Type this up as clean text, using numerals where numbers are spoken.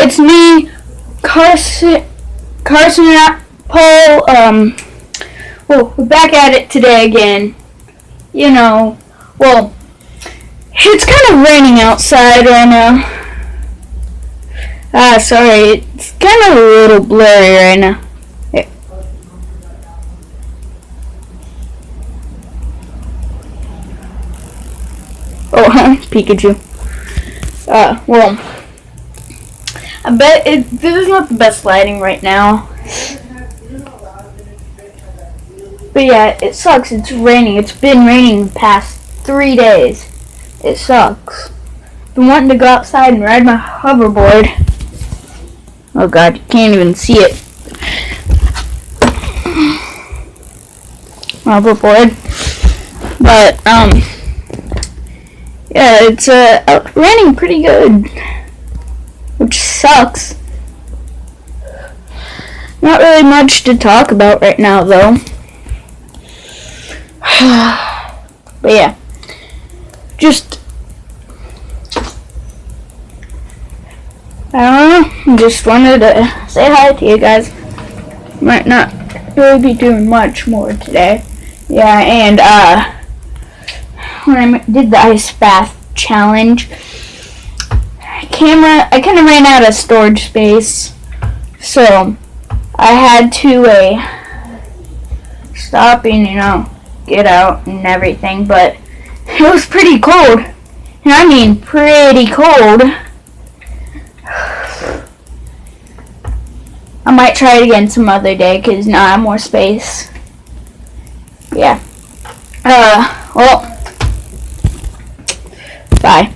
it's me, Carson, Paul. Well, we're back at it today again. You know, well, it's kind of raining outside right now. Sorry, it's kind of a little blurry right now. Here. Oh, Pikachu. Well, I bet this is not the best lighting right now. But yeah, it sucks. It's raining. It's been raining the past 3 days. It sucks. Been wanting to go outside and ride my hoverboard. Oh god, you can't even see it. Hoverboard. But, yeah, it's raining pretty good. Which sucks. Not really much to talk about right now, though. But yeah, just I don't know, just wanted to say hi to you guys. Might not really be doing much more today. Yeah, and when I did the ice bath challenge, I kind of ran out of storage space, so I had to stop and, get out and everything, but it was pretty cold. And I mean pretty cold. I might try it again some other day, because now I have more space. Yeah. Well, bye.